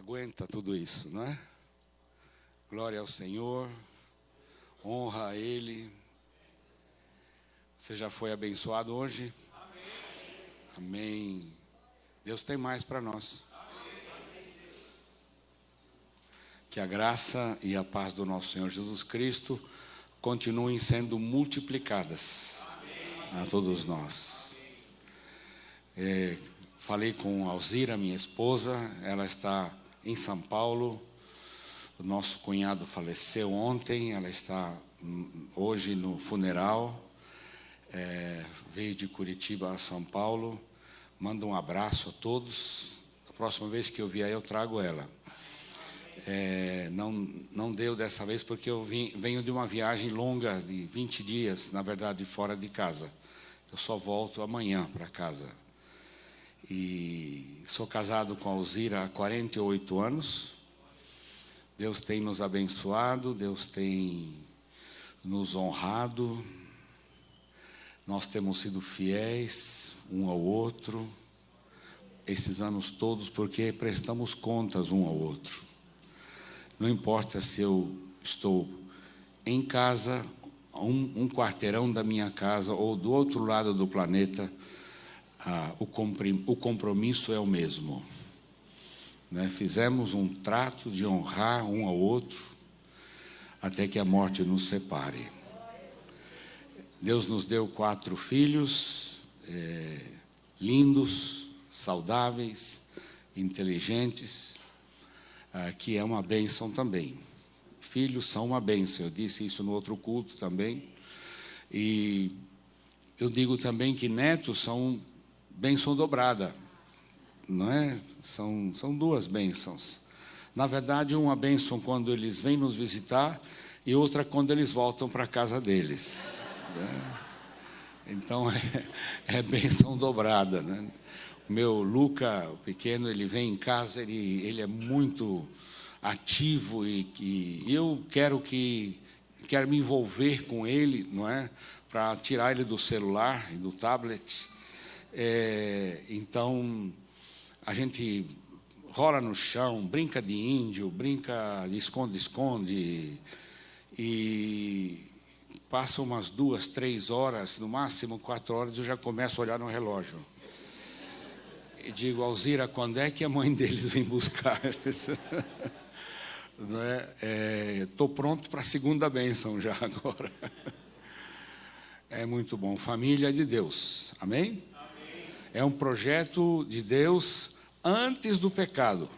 aguenta tudo isso, não é? Glória ao Senhor, honra a Ele. Você já foi abençoado hoje? Amém. Amém. Deus tem mais para nós. Amém. Que a graça e a paz do nosso Senhor Jesus Cristo continuem sendo multiplicadas a todos nós. Falei com a Alzira, minha esposa, ela está em São Paulo. O nosso cunhado faleceu ontem, ela está hoje no funeral. Veio de Curitiba a São Paulo. Manda um abraço a todos. A próxima vez que eu vier, eu trago ela. Não deu dessa vez porque eu venho de uma viagem longa de 20 dias, na verdade, fora de casa. Eu só volto amanhã para casa. E sou casado com a Alzira há 48 anos. Deus tem nos abençoado, Deus tem nos honrado. Nós temos sido fiéis um ao outro esses anos todos, porque prestamos contas um ao outro. Não importa se eu estou em casa, um quarteirão da minha casa ou do outro lado do planeta, o compromisso é o mesmo. Fizemos um trato de honrar um ao outro até que a morte nos separe. Deus nos deu 4 filhos, lindos, saudáveis, inteligentes, que é uma bênção também. Filhos são uma bênção, eu disse isso no outro culto também. E eu digo também que netos são bênção dobrada, não é? São 2 bênçãos. Na verdade, uma bênção quando eles vêm nos visitar e outra quando eles voltam para a casa deles. Então, é bênção dobrada, né? O meu Luca, o pequeno, ele vem em casa, ele é muito ativo e eu quero me envolver com ele, não é? Para tirar ele do celular e do tablet. Então, a gente rola no chão, brinca de índio, brinca de esconde-esconde e passa umas 2, 3 horas, no máximo 4 horas, eu já começo a olhar no relógio. E digo, Alzira, quando é que a mãe deles vem buscar? Estou pronto para a segunda bênção já agora. É muito bom. Família de Deus. Amém? Amém. É um projeto de Deus antes do pecado.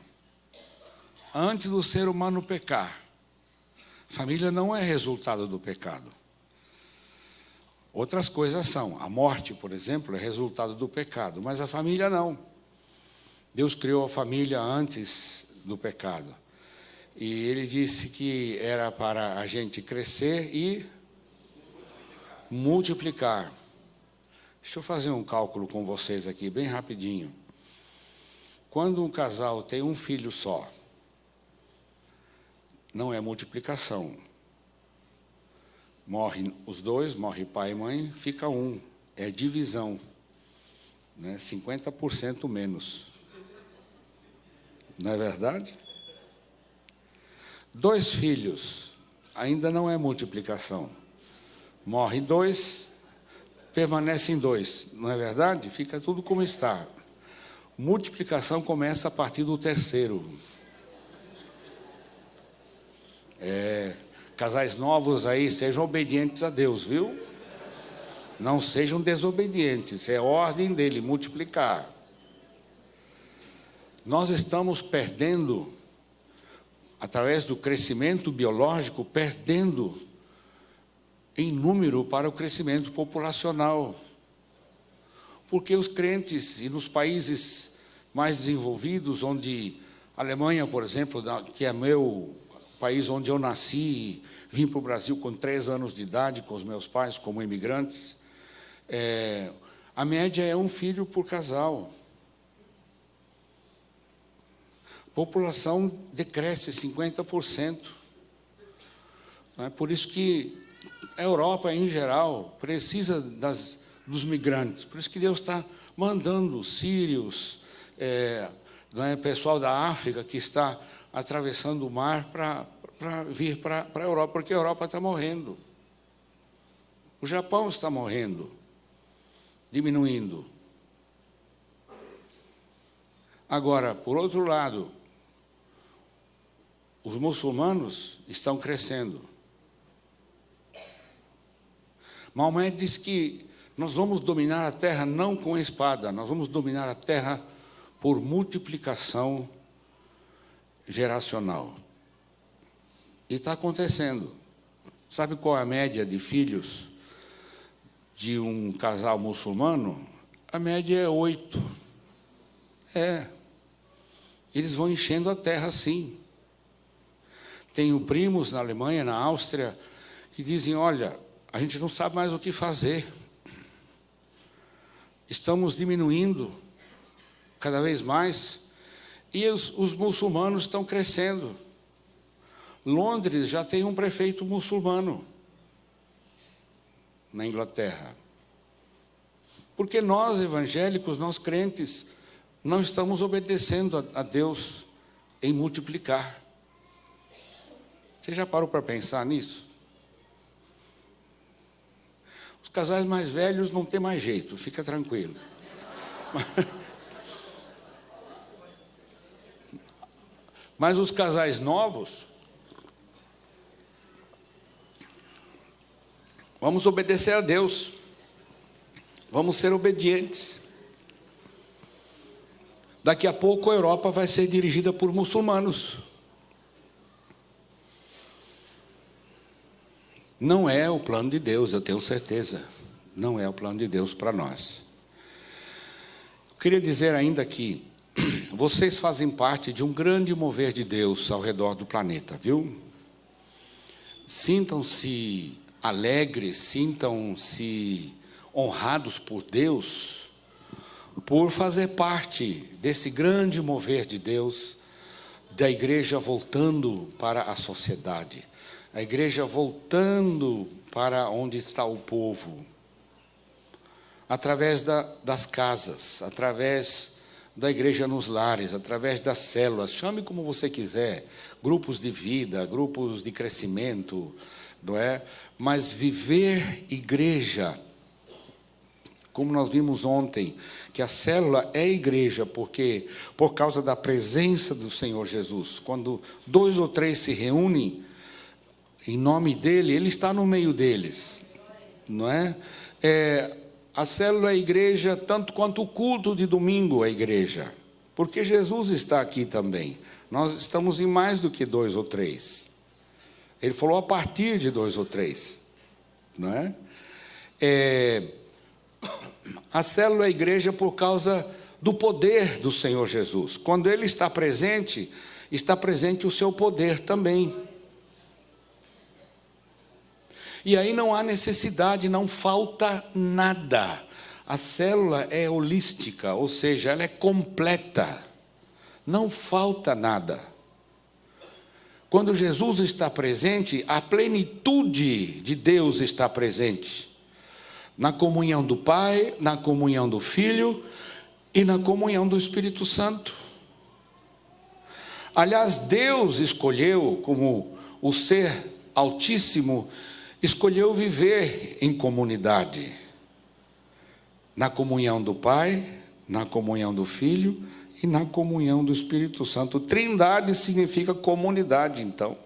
Antes do ser humano pecar. Família não é resultado do pecado. Outras coisas são. A morte, por exemplo, é resultado do pecado. Mas a família não. Deus criou a família antes do pecado. E Ele disse que era para a gente crescer e multiplicar. Deixa eu fazer um cálculo com vocês aqui, bem rapidinho. Quando um casal tem um filho só, não é multiplicação. Morrem os 2, morre pai e mãe, fica 1. É divisão. 50% menos. Não é verdade? 2 filhos, ainda não é multiplicação. Morrem 2, permanecem 2. Não é verdade? Fica tudo como está. Multiplicação começa a partir do 3º. Casais novos aí, sejam obedientes a Deus, viu? Não sejam desobedientes, é ordem dele, multiplicar. Nós estamos perdendo, através do crescimento biológico, perdendo em número para o crescimento populacional. Porque os crentes, e nos países mais desenvolvidos, onde a Alemanha, por exemplo, que é meu país onde eu nasci, vim para o Brasil com 3 anos de idade, com os meus pais como imigrantes, a média é 1 filho por casal. A população decresce 50%. Por isso que a Europa, em geral, precisa dos migrantes. Por isso que Deus está mandando sírios, não é? Pessoal da África que está atravessando o mar para vir para a Europa, porque a Europa está morrendo. O Japão está morrendo, diminuindo. Agora, por outro lado, os muçulmanos estão crescendo. Maomé diz que nós vamos dominar a terra não com espada, nós vamos dominar a terra por multiplicação geracional. E está acontecendo. Sabe qual é a média de filhos de um casal muçulmano? A média é 8. Eles vão enchendo a terra assim. Tenho primos na Alemanha, na Áustria, que dizem, olha, a gente não sabe mais o que fazer. Estamos diminuindo cada vez mais e os muçulmanos estão crescendo. Londres já tem um prefeito muçulmano na Inglaterra. Porque nós, evangélicos, nós crentes, não estamos obedecendo a Deus em multiplicar. Você já parou para pensar nisso? Os casais mais velhos não tem mais jeito, fica tranquilo. Mas os casais novos, vamos obedecer a Deus, vamos ser obedientes. Daqui a pouco a Europa vai ser dirigida por muçulmanos. Não é o plano de Deus, eu tenho certeza. Não é o plano de Deus para nós. Eu queria dizer ainda que vocês fazem parte de um grande mover de Deus ao redor do planeta, viu? Sintam-se alegres, sintam-se honrados por Deus, por fazer parte desse grande mover de Deus, da igreja voltando para a sociedade. A igreja voltando para onde está o povo, através das casas, através da igreja nos lares, através das células, chame como você quiser, grupos de vida, grupos de crescimento, não é? Mas viver igreja, como nós vimos ontem, que a célula é igreja, porque por causa da presença do Senhor Jesus, quando 2 ou 3 se reúnem, em nome dele, ele está no meio deles, não é? A célula é a igreja, tanto quanto o culto de domingo é a igreja, porque Jesus está aqui também. Nós estamos em mais do que 2 ou 3. Ele falou a partir de 2 ou 3, não é? A célula é a igreja por causa do poder do Senhor Jesus. Quando ele está presente o seu poder também. E aí não há necessidade, não falta nada. A célula é holística, ou seja, ela é completa. Não falta nada. Quando Jesus está presente, a plenitude de Deus está presente. Na comunhão do Pai, na comunhão do Filho e na comunhão do Espírito Santo. Aliás, Deus escolheu, como o Ser Altíssimo, escolheu viver em comunidade, na comunhão do Pai, na comunhão do Filho e na comunhão do Espírito Santo. Trindade significa comunidade, então.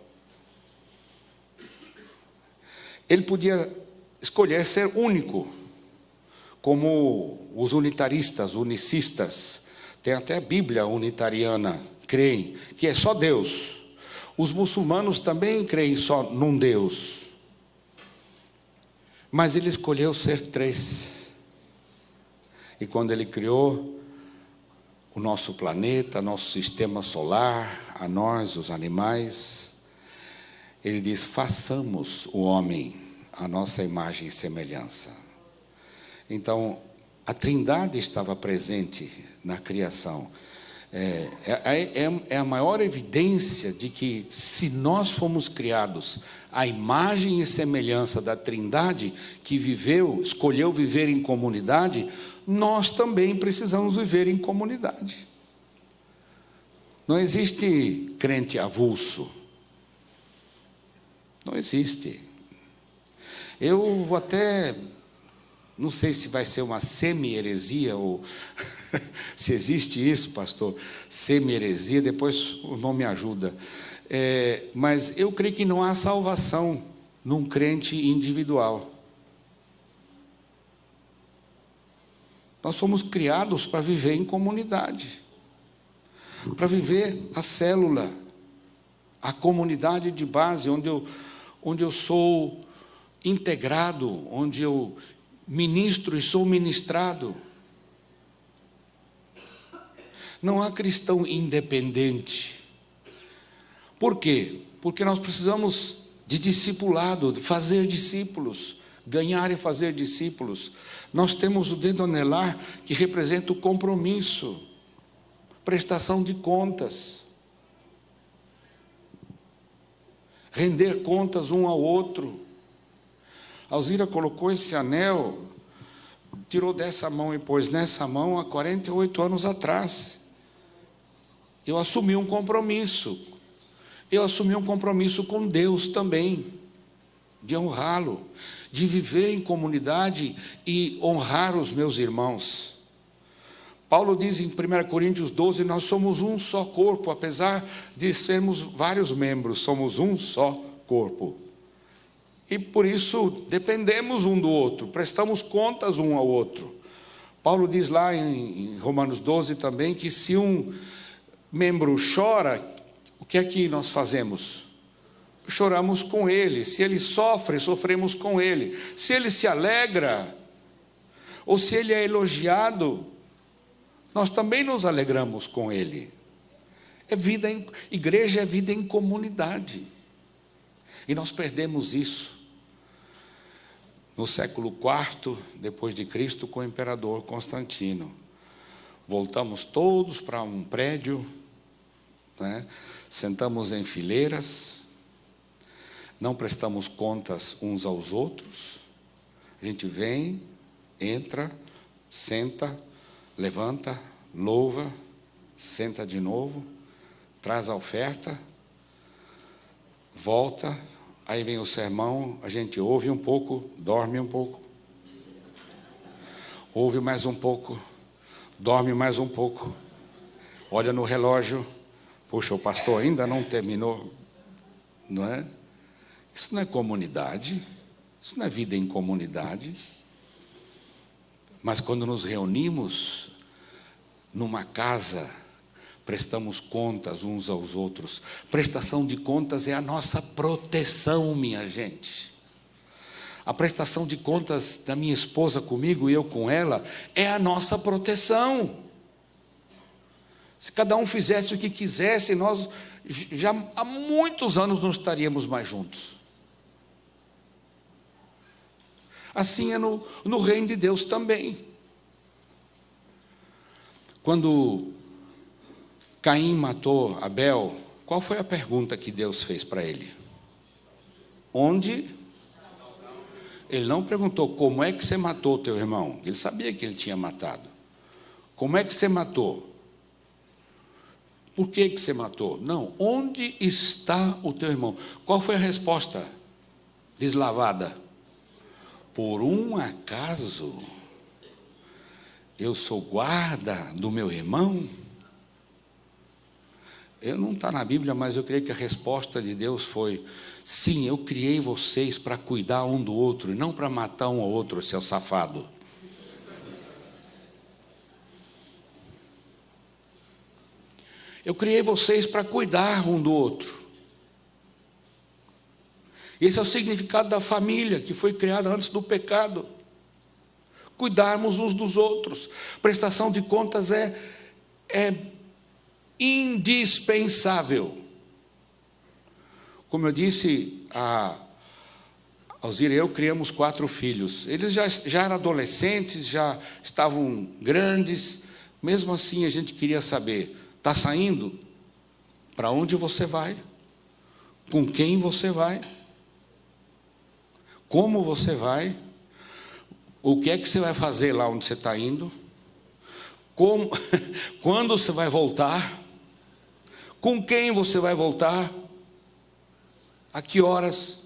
Ele podia escolher ser único, como os unitaristas, unicistas, tem até a Bíblia unitariana, creem que é só Deus. Os muçulmanos também creem só num Deus. Mas ele escolheu ser 3. E quando ele criou o nosso planeta, nosso sistema solar, a nós, os animais, ele diz, façamos o homem a nossa imagem e semelhança. Então, a Trindade estava presente na criação. É a maior evidência de que, se nós fomos criados à imagem e semelhança da Trindade, que escolheu viver em comunidade, nós também precisamos viver em comunidade. Não existe crente avulso. Não existe. Eu vou até, não sei se vai ser uma semi-heresia ou se existe isso, pastor, semi-heresia, depois o irmão me ajuda. Mas eu creio que não há salvação num crente individual. Nós fomos criados para viver em comunidade, para viver a célula, a comunidade de base, onde eu sou integrado, onde eu ministro e sou ministrado. Não há cristão independente. Por quê? Porque nós precisamos de discipulado, de fazer discípulos, ganhar e fazer discípulos. Nós temos o dedo anelar, que representa o compromisso, prestação de contas, render contas um ao outro. Alzira colocou esse anel, tirou dessa mão e pôs nessa mão há 48 anos atrás. Eu assumi um compromisso. Eu assumi um compromisso com Deus também, de honrá-lo, de viver em comunidade e honrar os meus irmãos. Paulo diz em 1 Coríntios 12, nós somos um só corpo, apesar de sermos vários membros, somos um só corpo. E por isso dependemos um do outro, prestamos contas um ao outro. Paulo diz lá em Romanos 12 também, que se um membro chora, o que é que nós fazemos? Choramos com ele. Se ele sofre, sofremos com ele. Se ele se alegra, ou se ele é elogiado, nós também nos alegramos com ele. Igreja é vida em comunidade. E nós perdemos isso. No século IV, depois de Cristo, com o imperador Constantino. Voltamos todos para um prédio, né? Sentamos em fileiras, não prestamos contas uns aos outros. A gente vem, entra, senta, levanta, louva, senta de novo, traz a oferta, volta, aí vem o sermão, a gente ouve um pouco, dorme um pouco, ouve mais um pouco, dorme mais um pouco, olha no relógio, puxa, o pastor ainda não terminou, não é? Isso não é comunidade, isso não é vida em comunidade. Mas quando nos reunimos numa casa, prestamos contas uns aos outros. Prestação de contas é a nossa proteção, minha gente. A prestação de contas da minha esposa comigo e eu com ela é a nossa proteção. Se cada um fizesse o que quisesse, nós já há muitos anos não estaríamos mais juntos. Assim é no reino de Deus também. Quando Caim matou Abel, qual foi a pergunta que Deus fez para ele? Onde? Ele não perguntou como é que você matou teu irmão. Ele sabia que ele tinha matado. Como é que você matou? Por que você matou? Não, onde está o teu irmão? Qual foi a resposta deslavada? Por um acaso eu sou guarda do meu irmão? Eu não está na Bíblia, mas eu creio que a resposta de Deus foi: sim, eu criei vocês para cuidar um do outro, e não para matar um ao outro, seu safado. Eu criei vocês para cuidar um do outro. Esse é o significado da família, que foi criada antes do pecado. Cuidarmos uns dos outros. Prestação de contas é indispensável. Como eu disse, a Alzira e eu criamos 4 filhos. Eles já eram adolescentes, já estavam grandes. Mesmo assim, a gente queria saber: está saindo? Para onde você vai? Com quem você vai? Como você vai? O que é que você vai fazer lá onde você está indo? Quando você vai voltar? Com quem você vai voltar? A que horas?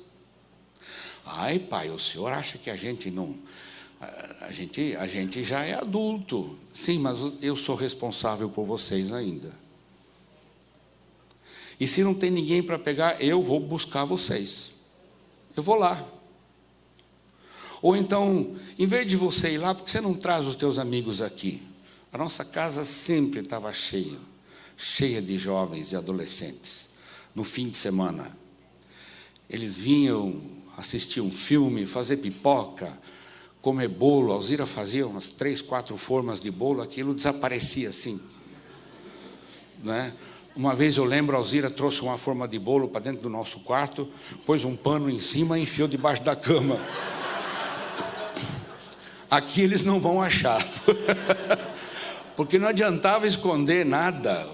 Ai, pai, o senhor acha que a gente não... A gente já é adulto. Sim, mas eu sou responsável por vocês ainda. E se não tem ninguém para pegar, eu vou buscar vocês. Eu vou lá. Ou então, em vez de você ir lá, por que você não traz os teus amigos aqui? A nossa casa sempre estava cheia de jovens e adolescentes. No fim de semana, eles vinham assistir um filme, fazer pipoca, comer bolo. A Alzira fazia umas 3, 4 formas de bolo, aquilo desaparecia assim, né? Uma vez eu lembro, a Alzira trouxe uma forma de bolo para dentro do nosso quarto, pôs um pano em cima e enfiou debaixo da cama. Aqui eles não vão achar, porque não adiantava esconder nada,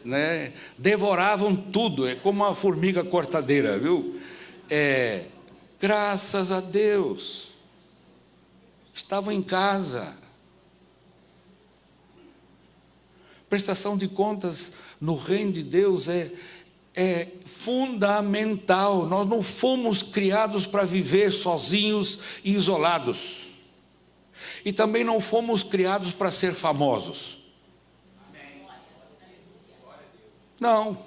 né? Devoravam tudo, é como uma formiga cortadeira, viu? Graças a Deus, estavam em casa. Prestação de contas no reino de Deus é fundamental. Nós não fomos criados para viver sozinhos e isolados. E também não fomos criados para ser famosos. Não.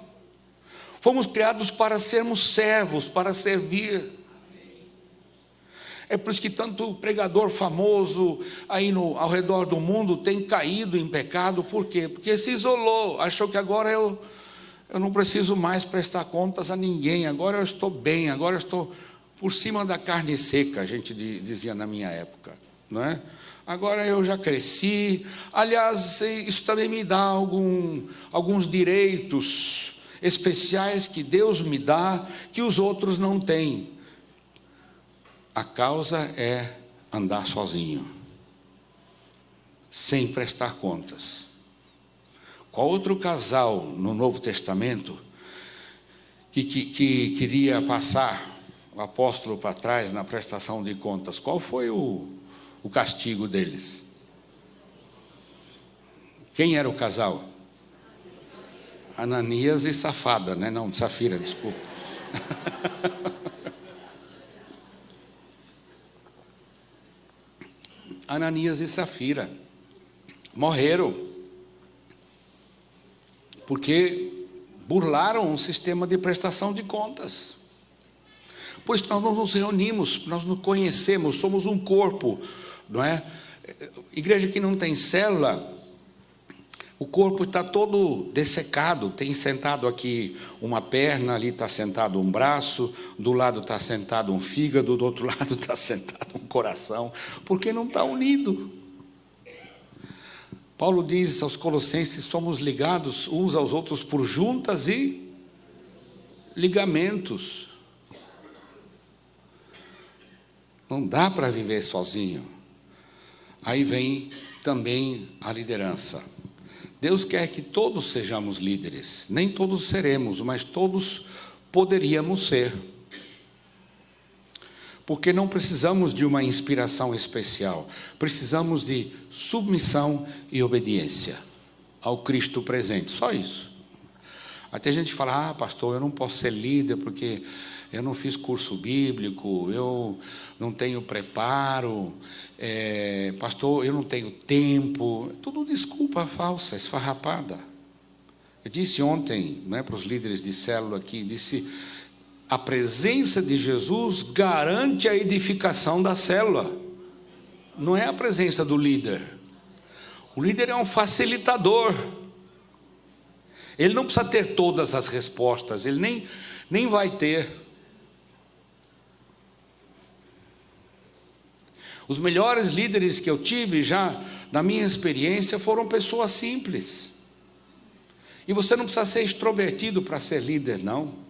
Fomos criados para sermos servos, para servir. É por isso que tanto pregador famoso aí ao redor do mundo tem caído em pecado. Por quê? Porque se isolou, achou que agora eu não preciso mais prestar contas a ninguém, agora eu estou bem, agora eu estou por cima da carne seca, a gente dizia na minha época, não é? Agora eu já cresci. Aliás, isso também me dá alguns direitos especiais que Deus me dá, que os outros não têm. A causa é andar sozinho, sem prestar contas. Qual outro casal no Novo Testamento que queria passar o apóstolo para trás na prestação de contas? Qual foi o castigo deles? Quem era o casal? Ananias e Safada, né? Não, Safira, desculpa. Ananias e Safira morreram porque burlaram um sistema de prestação de contas. Pois nós não nos reunimos, nós nos conhecemos, somos um corpo, não é? Igreja que não tem célula, o corpo está todo dessecado. Tem sentado aqui uma perna, ali está sentado um braço, do lado está sentado um fígado, do outro lado está sentado um coração, porque não está unido. Paulo diz aos Colossenses: somos ligados uns aos outros por juntas e ligamentos. Não dá para viver sozinho. Aí vem também a liderança. Deus quer que todos sejamos líderes. Nem todos seremos, mas todos poderíamos ser. Porque não precisamos de uma inspiração especial. Precisamos de submissão e obediência ao Cristo presente. Só isso. Até a gente fala: pastor, eu não posso ser líder porque eu não fiz curso bíblico, eu não tenho preparo, pastor, eu não tenho tempo. Tudo desculpa falsa, esfarrapada. Eu disse ontem, para os líderes de célula aqui, disse: a presença de Jesus garante a edificação da célula. Não é a presença do líder. O líder é um facilitador. Ele não precisa ter todas as respostas, ele nem vai ter. Os melhores líderes que eu tive já, na minha experiência, foram pessoas simples. E você não precisa ser extrovertido para ser líder, não.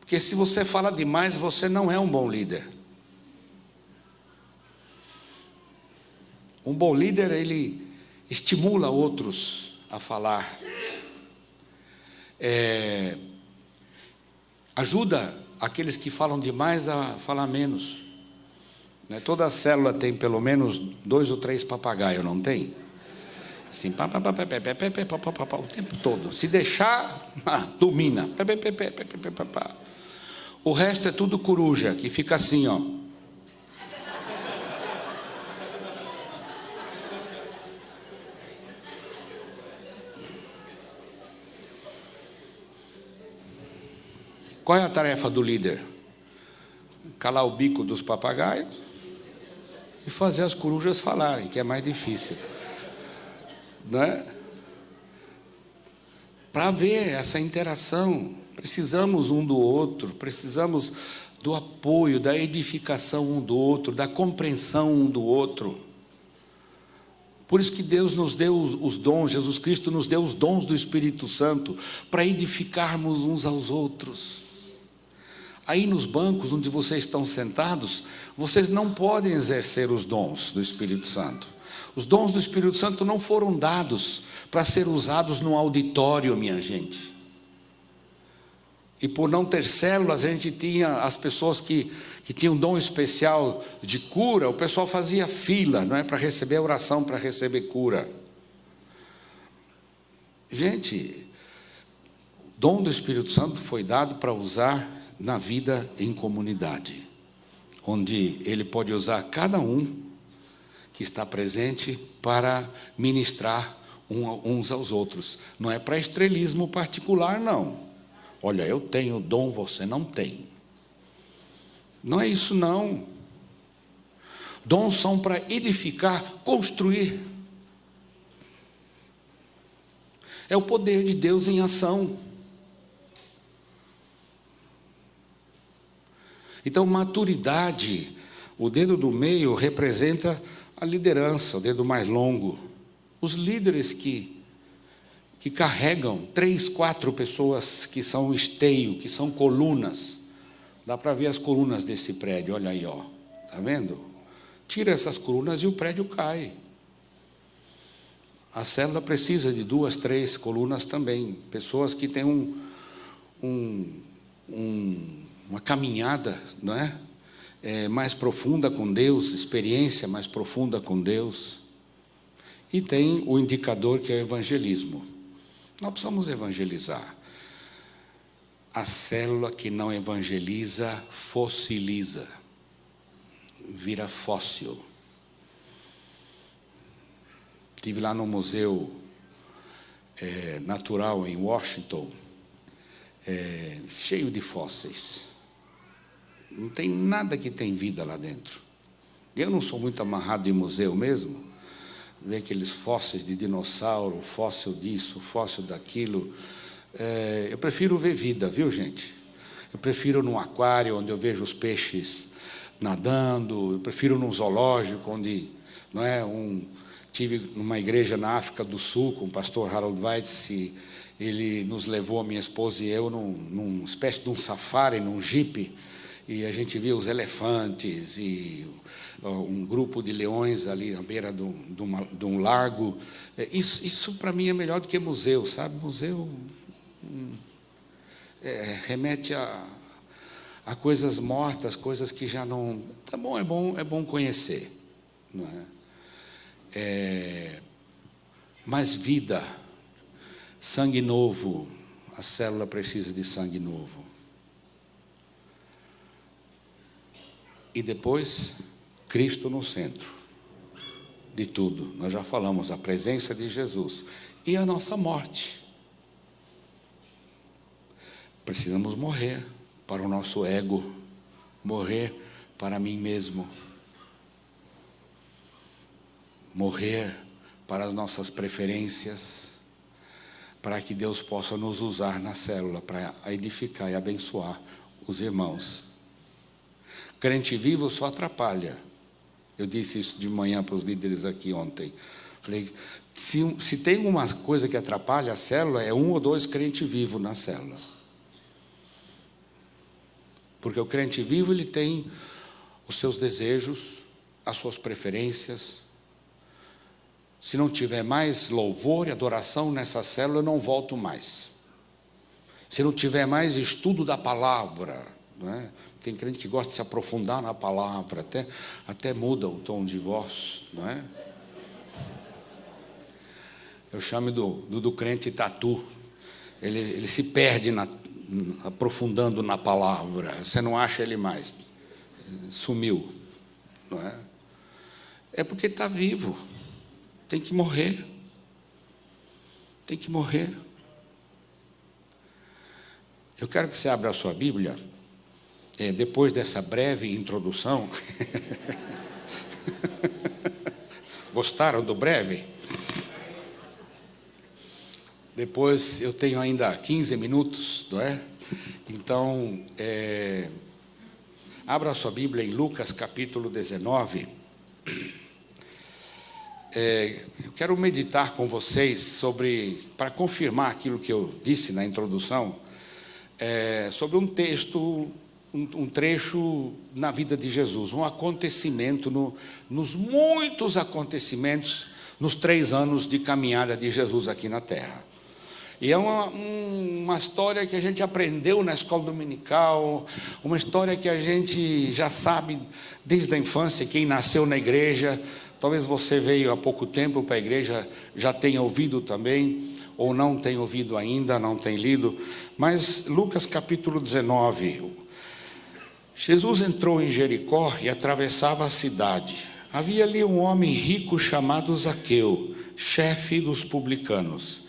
Porque se você fala demais, você não é um bom líder. Um bom líder, ele estimula outros a falar. Ajuda aqueles que falam demais a falar menos. Toda célula tem pelo menos 2 ou 3 papagaios, não tem? Assim, pá, pá, pá, pá, pá, pá, pá, pá, pá, pá, pá, o tempo todo. Se deixar, domina. Pá, pá, pá, pá, pá, pá, pá, pá. O resto é tudo coruja, que fica assim, ó. Qual é a tarefa do líder? Calar o bico dos papagaios e fazer as corujas falarem, que é mais difícil. Não é? Para ver essa interação, precisamos um do outro, precisamos do apoio, da edificação um do outro, da compreensão um do outro. Por isso que Deus nos deu os dons, Jesus Cristo nos deu os dons do Espírito Santo, para edificarmos uns aos outros. Aí nos bancos onde vocês estão sentados, vocês não podem exercer os dons do Espírito Santo. Os dons do Espírito Santo não foram dados para ser usados no auditório, minha gente. E por não ter células, a gente tinha as pessoas que tinham dom especial de cura, o pessoal fazia fila, não é, para receber a oração, para receber cura. Gente, o dom do Espírito Santo foi dado para usar na vida em comunidade, onde ele pode usar cada um que está presente para ministrar uns aos outros. Não é para estrelismo particular, não. Olha, eu tenho dom, você não tem. Não é isso, não. Dons são para edificar, construir. É o poder de Deus em ação. Então, maturidade, o dedo do meio representa a liderança, o dedo mais longo. Os líderes que carregam 3, 4 pessoas que são esteio, que são colunas. Dá para ver as colunas desse prédio, olha aí, ó. Está vendo? Tira essas colunas e o prédio cai. A célula precisa de 2, 3 colunas também. Pessoas que têm uma caminhada, não é? Mais profunda com Deus, experiência mais profunda com Deus. E tem o indicador que é o evangelismo. Nós precisamos evangelizar. A célula que não evangeliza, fossiliza. Vira fóssil. Estive lá no Museu Natural em Washington, cheio de fósseis. Não tem nada que tem vida lá dentro. Eu não sou muito amarrado em museu mesmo. Ver aqueles fósseis de dinossauro, fóssil disso, fóssil daquilo. Eu prefiro ver vida, viu, gente? Eu prefiro num aquário onde eu vejo os peixes nadando. Eu prefiro num zoológico onde, não é, tive numa igreja na África do Sul com o pastor Harold Weitz, e ele nos levou, a minha esposa e eu, numa espécie de um safari, num jipe, e a gente via os elefantes e um grupo de leões ali à beira de um lago. Isso para mim é melhor do que museu, sabe? Museu remete a coisas mortas, coisas que já não... Tá bom, é bom conhecer, não é? Mas vida, sangue novo, a célula precisa de sangue novo. E depois, Cristo no centro de tudo. Nós já falamos, a presença de Jesus e a nossa morte. Precisamos morrer para o nosso ego, morrer para mim mesmo, morrer para as nossas preferências, para que Deus possa nos usar na célula para edificar e abençoar os irmãos. Crente vivo só atrapalha. Eu disse isso de manhã para os líderes aqui ontem. Falei, se tem alguma coisa que atrapalha a célula, é 1 ou 2 crentes vivos na célula. Porque o crente vivo, ele tem os seus desejos, as suas preferências. Se não tiver mais louvor e adoração nessa célula, eu não volto mais. Se não tiver mais estudo da palavra, não é? Tem crente que gosta de se aprofundar na palavra, até muda o tom de voz, não é? Eu chamo do crente tatu. Ele se perde aprofundando na palavra. Você não acha ele mais. Sumiu. Não é? É porque está vivo. Tem que morrer. Tem que morrer. Eu quero que você abra a sua Bíblia, depois dessa breve introdução. Gostaram do breve? Depois eu tenho ainda 15 minutos, não é? Então, abra a sua Bíblia em Lucas capítulo 19. Eu quero meditar com vocês para confirmar aquilo que eu disse na introdução, sobre um texto, um trecho na vida de Jesus, um acontecimento, nos muitos acontecimentos, nos 3 anos de caminhada de Jesus aqui na Terra. E é uma história que a gente aprendeu na escola dominical, uma história que a gente já sabe desde a infância, quem nasceu na igreja, talvez você veio há pouco tempo para a igreja, já tenha ouvido também, ou não tenha ouvido ainda, não tem lido, mas Lucas capítulo 19, Jesus entrou em Jericó e atravessava a cidade. Havia ali um homem rico chamado Zaqueu, chefe dos publicanos.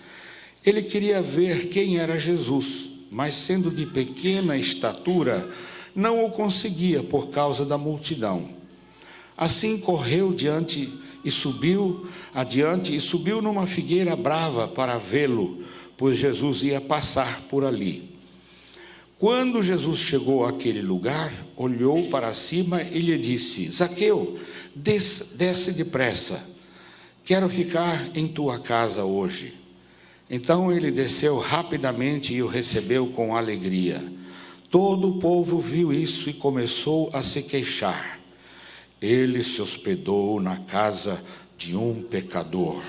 Ele queria ver quem era Jesus, mas sendo de pequena estatura, não o conseguia por causa da multidão. Assim correu adiante e subiu numa figueira brava para vê-lo, pois Jesus ia passar por ali. Quando Jesus chegou àquele lugar, olhou para cima e lhe disse: Zaqueu, desce depressa, quero ficar em tua casa hoje. Então ele desceu rapidamente e o recebeu com alegria. Todo o povo viu isso e começou a se queixar. Ele se hospedou na casa de um pecador.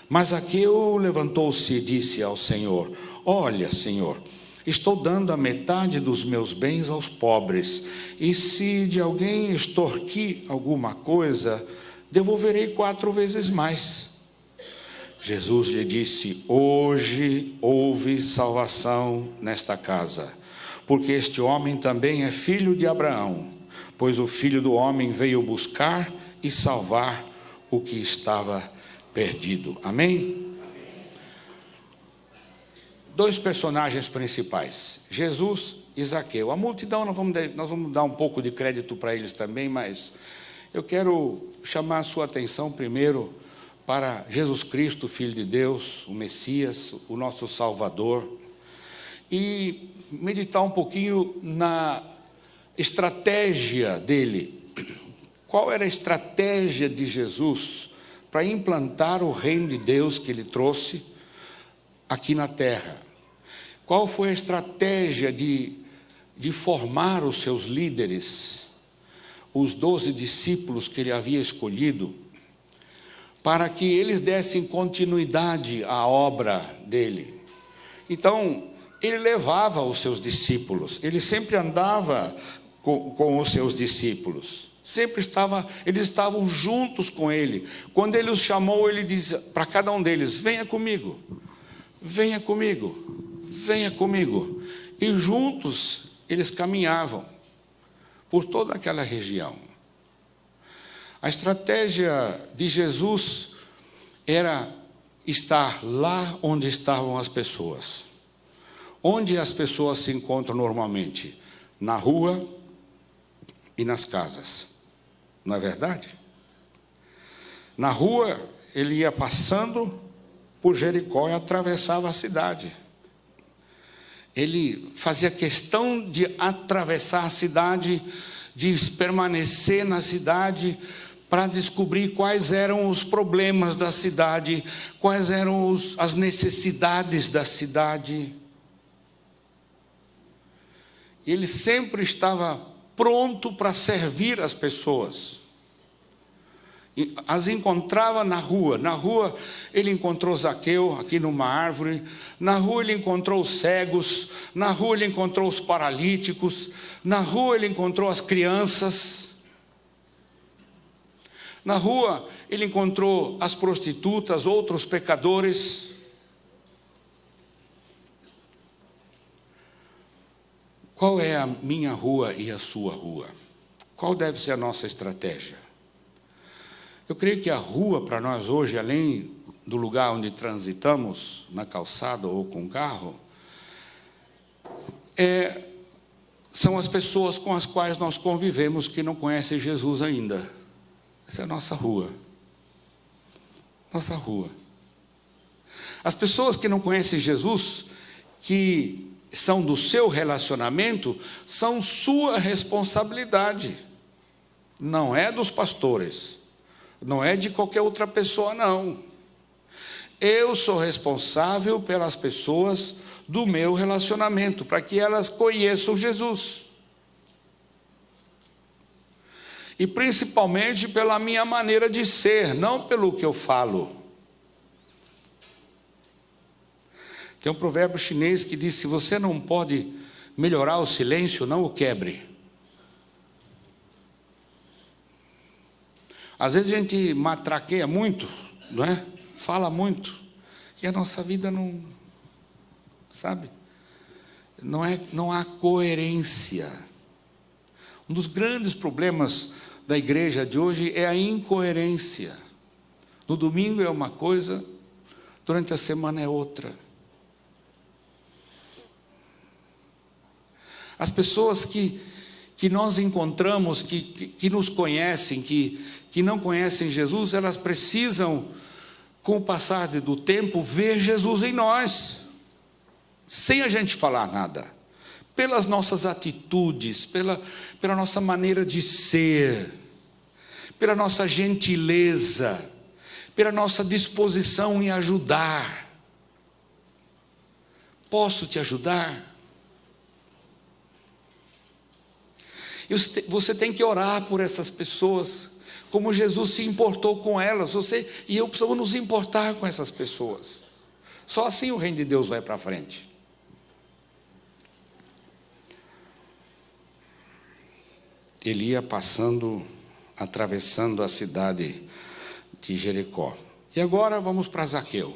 Mas Zaqueu levantou-se e disse ao Senhor: Olha, Senhor, estou dando a metade dos meus bens aos pobres, e se de alguém extorquir alguma coisa, devolverei 4 vezes mais. Jesus lhe disse: Hoje houve salvação nesta casa, porque este homem também é filho de Abraão, pois o Filho do Homem veio buscar e salvar o que estava perdido. Amém? 2 personagens principais, Jesus e Zaqueu. A multidão, nós vamos dar um pouco de crédito para eles também, mas eu quero chamar a sua atenção primeiro para Jesus Cristo, Filho de Deus, o Messias, o nosso Salvador, e meditar um pouquinho na estratégia dele. Qual era a estratégia de Jesus para implantar o reino de Deus que ele trouxe aqui na terra? Qual foi a estratégia de formar os seus líderes, os 12 discípulos que ele havia escolhido, para que eles dessem continuidade à obra dele? Então, ele levava os seus discípulos, ele sempre andava com os seus discípulos, eles estavam juntos com ele. Quando ele os chamou, ele disse para cada um deles: venha comigo, venha comigo, venha comigo. E juntos eles caminhavam por toda aquela região. A estratégia de Jesus era estar lá onde estavam as pessoas. Onde as pessoas se encontram normalmente? Na rua e nas casas. Não é verdade? Na rua, ele ia passando por Jericó e atravessava a cidade. Ele fazia questão de atravessar a cidade, de permanecer na cidade, para descobrir quais eram os problemas da cidade, quais eram as necessidades da cidade. Ele sempre estava pronto para servir as pessoas. As encontrava na rua. Na rua ele encontrou Zaqueu, aqui numa árvore. Na rua ele encontrou os cegos. Na rua ele encontrou os paralíticos. Na rua ele encontrou as crianças. Na rua, ele encontrou as prostitutas, outros pecadores. Qual é a minha rua e a sua rua? Qual deve ser a nossa estratégia? Eu creio que a rua para nós hoje, além do lugar onde transitamos, na calçada ou com carro, são as pessoas com as quais nós convivemos que não conhecem Jesus ainda. Essa é a nossa rua. Nossa rua. As pessoas que não conhecem Jesus, que são do seu relacionamento, são sua responsabilidade. Não é dos pastores. Não é de qualquer outra pessoa, não. Eu sou responsável pelas pessoas do meu relacionamento, para que elas conheçam Jesus. E principalmente pela minha maneira de ser, não pelo que eu falo. Tem um provérbio chinês que diz: se você não pode melhorar o silêncio, não o quebre. Às vezes a gente matraqueia muito, não é? Fala muito, e a nossa vida não, sabe? Não há coerência. Um dos grandes problemas da igreja de hoje é a incoerência. No domingo é uma coisa, durante a semana é outra. As pessoas que nós encontramos, que nos conhecem, que não conhecem Jesus, elas precisam, com o passar do tempo, ver Jesus em nós, sem a gente falar nada, pelas nossas atitudes, pela nossa maneira de ser, pela nossa gentileza, pela nossa disposição em ajudar. Posso te ajudar? Você tem que orar por essas pessoas, como Jesus se importou com elas. Você e eu precisamos nos importar com essas pessoas. Só assim o reino de Deus vai para frente. Ele ia atravessando a cidade de Jericó. E agora vamos para Zaqueu.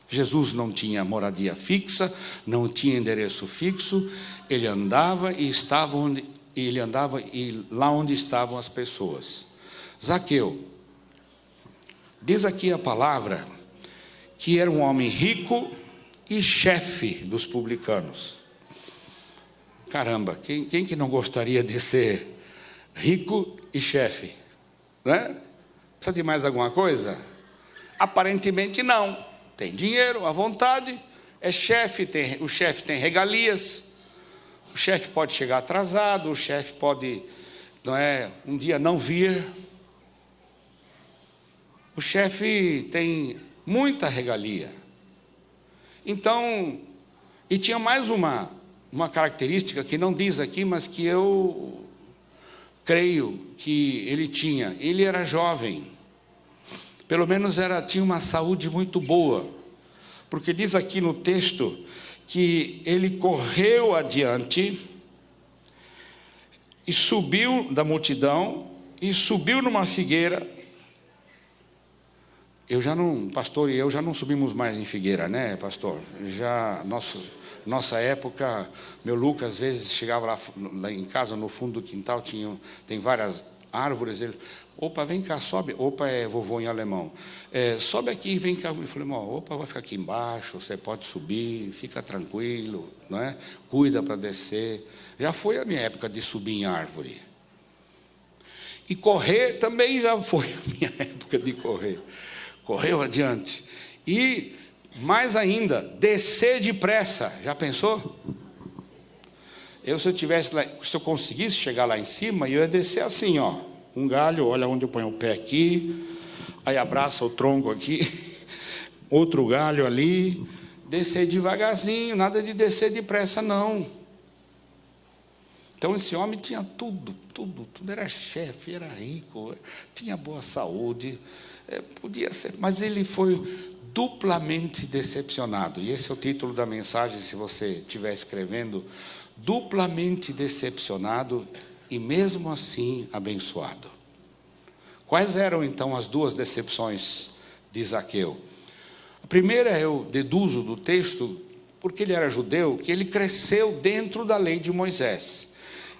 Jesus não tinha moradia fixa, não tinha endereço fixo, ele andava lá onde estavam as pessoas. Zaqueu, diz aqui a palavra que era um homem rico e chefe dos publicanos. Caramba, quem que não gostaria de ser rico e chefe? Né? Precisa de mais alguma coisa? Aparentemente não. Tem dinheiro, à vontade, é chefe, o chefe tem regalias, o chefe pode chegar atrasado, o chefe pode, um dia não vir. O chefe tem muita regalia. Então, e tinha mais uma característica que não diz aqui, mas que eu creio que ele tinha. Ele era jovem. Pelo menos tinha uma saúde muito boa. Porque diz aqui no texto que ele correu adiante e subiu da multidão e subiu numa figueira. Pastor e eu já não subimos mais em figueira, né, pastor? Já, nossa época, meu Lucas, às vezes, chegava lá em casa, no fundo do quintal, tem várias árvores, ele, opa, vem cá, sobe, opa, é vovô em alemão, sobe aqui, vem cá, eu falei, opa, vai ficar aqui embaixo, você pode subir, fica tranquilo, não é? Cuida para descer. Já foi a minha época de subir em árvore. E correr também já foi a minha época de correr. Correu adiante. E, mais ainda, descer depressa. Já pensou? Se eu conseguisse chegar lá em cima, eu ia descer assim, ó. Um galho, olha onde eu ponho o pé aqui. Aí abraça o tronco aqui. Outro galho ali. Descer devagarzinho, nada de descer depressa, não. Então, esse homem tinha tudo. Era chefe, era rico, tinha boa saúde. Podia ser, mas ele foi duplamente decepcionado. E esse é o título da mensagem, se você estiver escrevendo: duplamente decepcionado e mesmo assim abençoado. Quais eram, então, as duas decepções de Zaqueu? A primeira, eu deduzo do texto, porque ele era judeu, que ele cresceu dentro da lei de Moisés.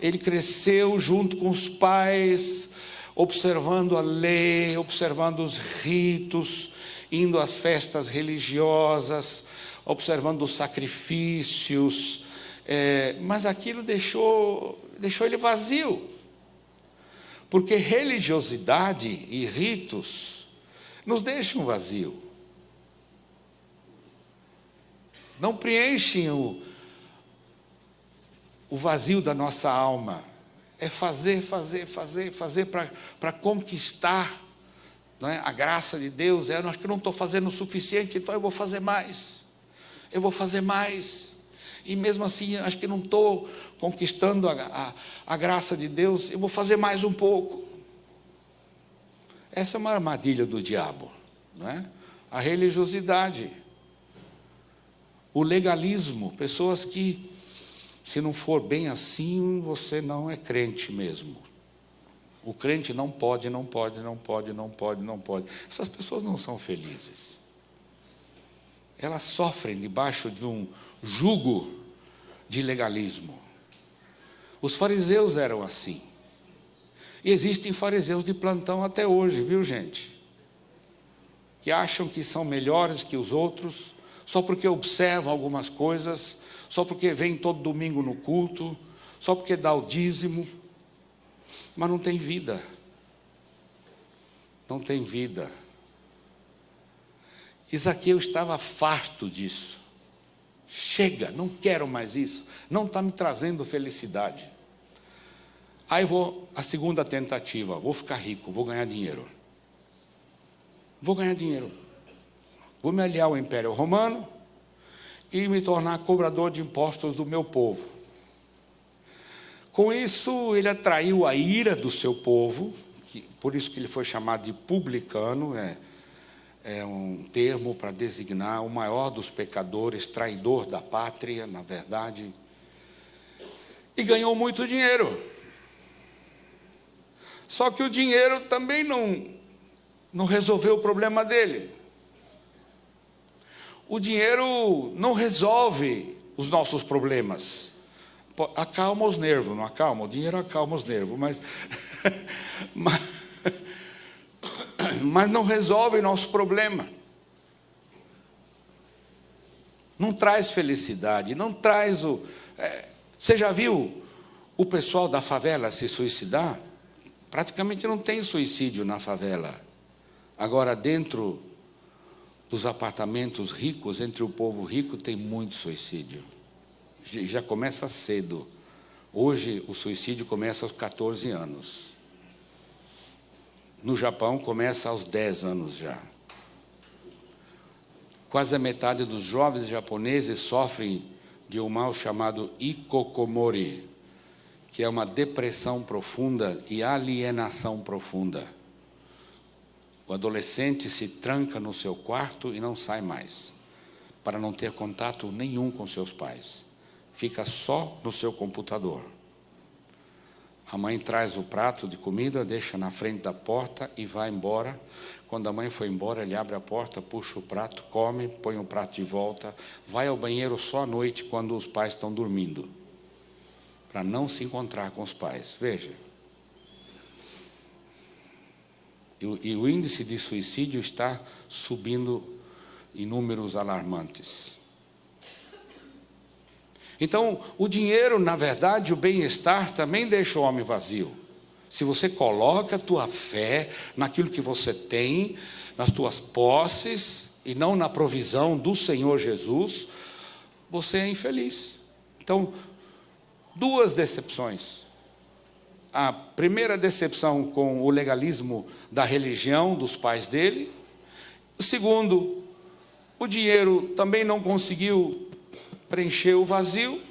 Ele cresceu junto com os pais, observando a lei, observando os ritos, indo às festas religiosas, observando os sacrifícios, mas aquilo deixou ele vazio, porque religiosidade e ritos nos deixam vazio, não preenchem o vazio da nossa alma. É fazer para conquistar, não é, a graça de Deus. Eu acho que não estou fazendo o suficiente, então eu vou fazer mais. E mesmo assim, acho que não estou conquistando a graça de Deus, eu vou fazer mais um pouco. Essa é uma armadilha do diabo, não é? A religiosidade, o legalismo, pessoas que, se não for bem assim, você não é crente mesmo. O crente não pode. Essas pessoas não são felizes. Elas sofrem debaixo de um jugo de legalismo. Os fariseus eram assim. E existem fariseus de plantão até hoje, viu, gente? Que acham que são melhores que os outros, só porque observam algumas coisas, só porque vem todo domingo no culto, só porque dá o dízimo, mas não tem vida. Não tem vida. Zaqueu estava farto disso. Chega, não quero mais isso, não está me trazendo felicidade. Aí vou, a segunda tentativa, vou ficar rico, vou ganhar dinheiro. Vou me aliar ao Império Romano e me tornar cobrador de impostos do meu povo. Com isso, ele atraiu a ira do seu povo, por isso que ele foi chamado de publicano, é um termo para designar o maior dos pecadores, traidor da pátria, na verdade, e ganhou muito dinheiro. Só que o dinheiro também não resolveu o problema dele. O dinheiro não resolve os nossos problemas. Acalma os nervos, não acalma? O dinheiro acalma os nervos, mas não resolve o nosso problema. Não traz felicidade, não traz você já viu o pessoal da favela se suicidar? Praticamente não tem suicídio na favela. Agora, dentro dos apartamentos ricos, entre o povo rico, tem muito suicídio. Já começa cedo. Hoje, o suicídio começa aos 14 anos. No Japão, começa aos 10 anos já. Quase a metade dos jovens japoneses sofrem de um mal chamado hikikomori, que é uma depressão profunda e alienação profunda. O adolescente se tranca no seu quarto e não sai mais, para não ter contato nenhum com seus pais. Fica só no seu computador. A mãe traz o prato de comida, deixa na frente da porta e vai embora. Quando a mãe foi embora, ele abre a porta, puxa o prato, come, põe o prato de volta, vai ao banheiro só à noite, quando os pais estão dormindo, para não se encontrar com os pais. Veja. E o índice de suicídio está subindo em números alarmantes. Então, o dinheiro, na verdade, o bem-estar também deixa o homem vazio. Se você coloca a tua fé naquilo que você tem, nas tuas posses, e não na provisão do Senhor Jesus, você é infeliz. Então, duas decepções. A primeira decepção com o legalismo da religião dos pais dele. O segundo, o dinheiro também não conseguiu preencher o vazio.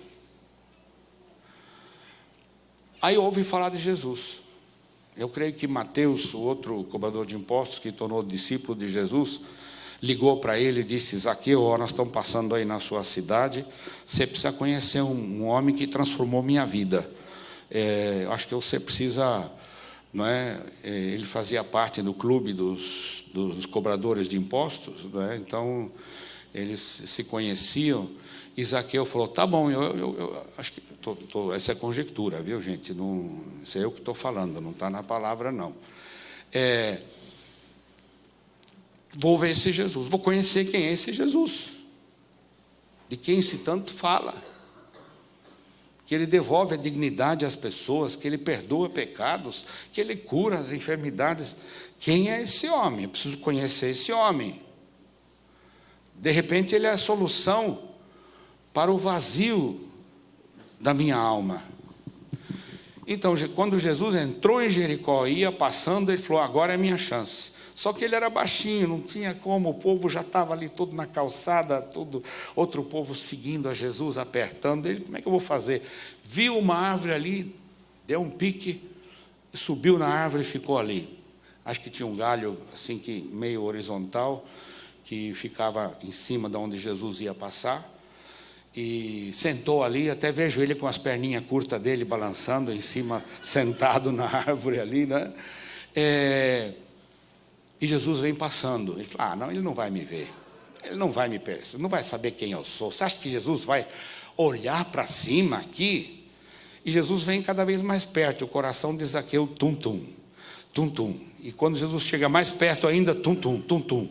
Aí ouvi falar de Jesus. Eu creio que Mateus, o outro cobrador de impostos que tornou discípulo de Jesus, ligou para ele e disse: Zaqueu, nós estamos passando aí na sua cidade, você precisa conhecer um homem que transformou minha vida. Acho que você precisa não é? Ele fazia parte do clube dos cobradores de impostos, não é? Então eles se conheciam. E Zaqueu falou: tá bom, eu acho que essa é conjectura, viu, gente? Não, isso é eu que estou falando, não está na palavra, não. Vou ver esse Jesus, vou conhecer quem é esse Jesus, de quem se tanto fala, que ele devolve a dignidade às pessoas, que ele perdoa pecados, que ele cura as enfermidades. Quem é esse homem? Eu preciso conhecer esse homem. De repente ele é a solução para o vazio da minha alma. Então, quando Jesus entrou em Jericó e ia passando, ele falou: agora é minha chance. Só que ele era baixinho, não tinha como, o povo já estava ali todo na calçada, todo outro povo seguindo a Jesus, apertando ele. Como é que eu vou fazer? Viu uma árvore ali, deu um pique, subiu na árvore e ficou ali. Acho que tinha um galho assim, que meio horizontal, que ficava em cima de onde Jesus ia passar. E sentou ali, até vejo ele com as perninhas curtas dele balançando em cima, sentado na árvore ali, né? E Jesus vem passando. Ele fala: não, ele não vai me ver, ele não vai me perceber, não vai saber quem eu sou. Você acha que Jesus vai olhar para cima aqui? E Jesus vem cada vez mais perto, o coração de Zaqueu, tum-tum, tum-tum. E quando Jesus chega mais perto ainda, tum-tum, tum-tum.